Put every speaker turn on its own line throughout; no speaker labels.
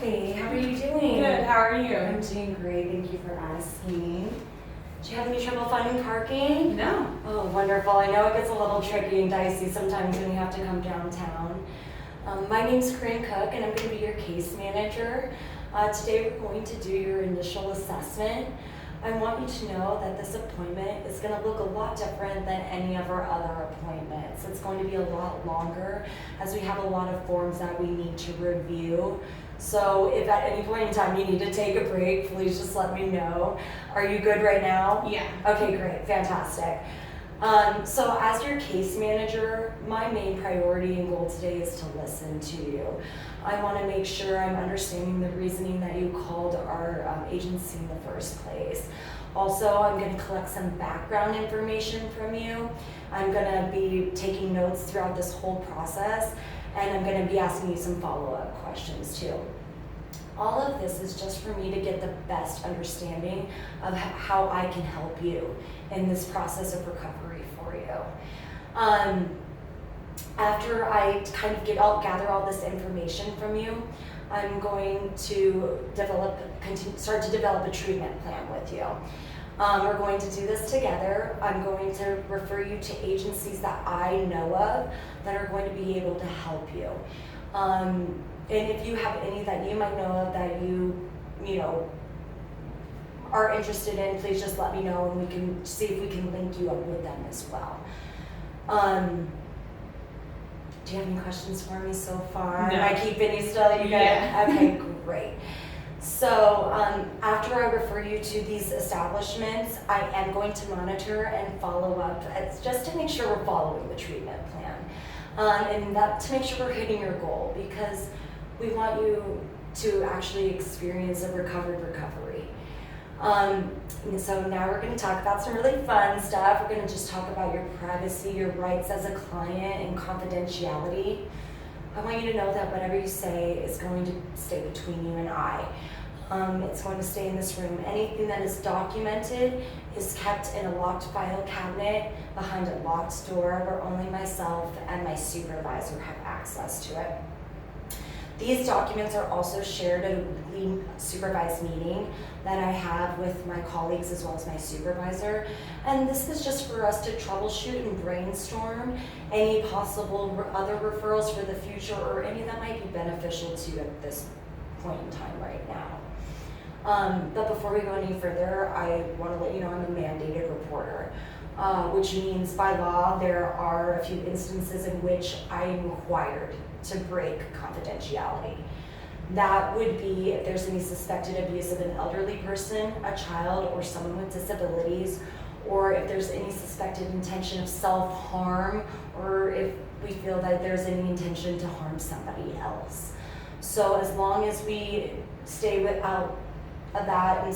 Hi, how are you doing?
Good, how are you?
I'm doing great, thank you for asking. Do you have any trouble finding parking?
No.
Oh, wonderful. I know it gets a little tricky and dicey sometimes when you have to come downtown. My name's Corinn Cook, and I'm going to be your case manager. Today we're going to do your initial assessment. I want you to know that this appointment is going to look a lot different than any of our other appointments. It's going to be a lot longer as we have a lot of forms that we need to review. So if at any point in time you need to take a break, please just let me know. Are you good right now?
Yeah.
Okay, great, fantastic. So as your case manager, my main priority and goal today is to listen to you. I want to make sure I'm understanding the reasoning that you called our agency in the first place. Also, I'm going to collect some background information from you. I'm going to be taking notes throughout this whole process, and I'm going to be asking you some follow-up questions too. All of this is just for me to get the best understanding of how I can help you in this process of recovery for you. After I kind of gather all this information from you, I'm going to start to develop a treatment plan with you. We're going to do this together. I'm going to refer you to agencies that I know of that are going to be able to help you. And if you have any that you might know of that you are interested in, please just let me know and we can see if we can link you up with them as well. Do you have any questions for me so far?
No.
Am I keeping you still? You good?
Yeah.
Okay, great. So after I refer you to these establishments, I am going to monitor and follow up. It's just to make sure we're following the treatment plan. And that to make sure we're hitting your goal, because we want you to actually experience a recovered recovery. And so now we're going to talk about some really fun stuff. We're going to just talk about your privacy, your rights as a client, and confidentiality. I want you to know that whatever you say is going to stay between you and I. It's going to stay in this room. Anything that is documented is kept in a locked file cabinet behind a locked door where only myself and my supervisor have access to it. These documents are also shared at a weekly supervised meeting that I have with my colleagues as well as my supervisor. And this is just for us to troubleshoot and brainstorm any possible other referrals for the future or any that might be beneficial to you at this point in time right now. But before we go any further, I want to let you know I'm a mandated reporter, which means by law there are a few instances in which I am required to break confidentiality. That would be if there's any suspected abuse of an elderly person, a child, or someone with disabilities, or if there's any suspected intention of self-harm, or if we feel that there's any intention to harm somebody else. So as long as we stay without of that and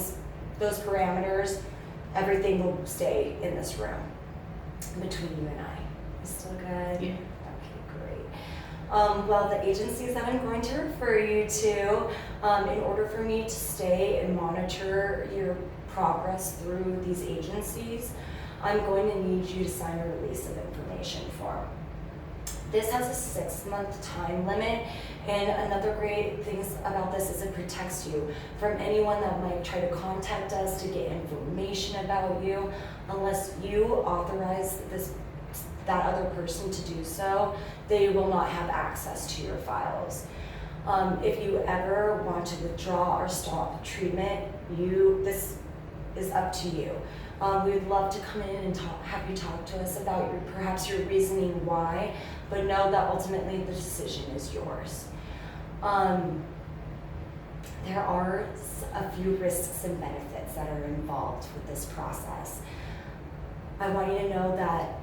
those parameters, everything will stay in this room between you and I. Is still good?
Yeah.
Well, the agencies that I'm going to refer you to, in order for me to stay and monitor your progress through these agencies, I'm going to need you to sign a release of information form. This has a 6-month time limit, and another great thing about this is it protects you from anyone that might try to contact us to get information about you. Unless you authorize that other person to do so, they will not have access to your files. If you ever want to withdraw or stop treatment, this is up to you. We would love to come in and have you talk to us about perhaps your reasoning why, but know that ultimately the decision is yours. There are a few risks and benefits that are involved with this process. I want you to know that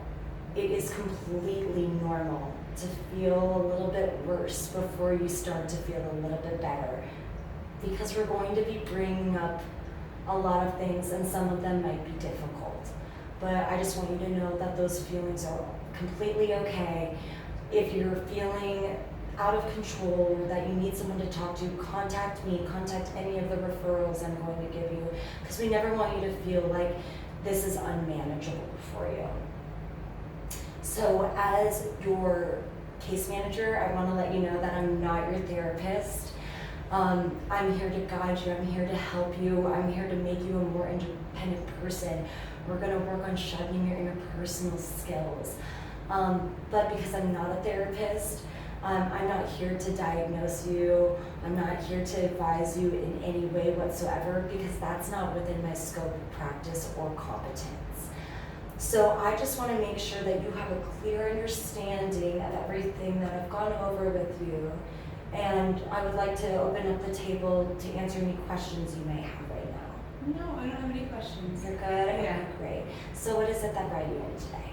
it is completely normal to feel a little bit worse before you start to feel a little bit better, because we're going to be bringing up a lot of things and some of them might be difficult. But I just want you to know that those feelings are completely okay. If you're feeling out of control or that you need someone to talk to, contact me, contact any of the referrals I'm going to give you, because we never want you to feel like this is unmanageable for you. So as your case manager, I want to let you know that I'm not your therapist. I'm here to guide you, I'm here to help you, I'm here to make you a more independent person. We're gonna work on sharpening your interpersonal skills. But because I'm not a therapist, I'm not here to diagnose you, I'm not here to advise you in any way whatsoever, because that's not within my scope of practice or competence. So I just want to make sure that you have a clear understanding of everything that I've gone over with you. And I would like to open up the table to answer any questions you may have right now.
No, I don't have any questions.
You're good?
Yeah.
Okay, great. So what is it that brought you in today?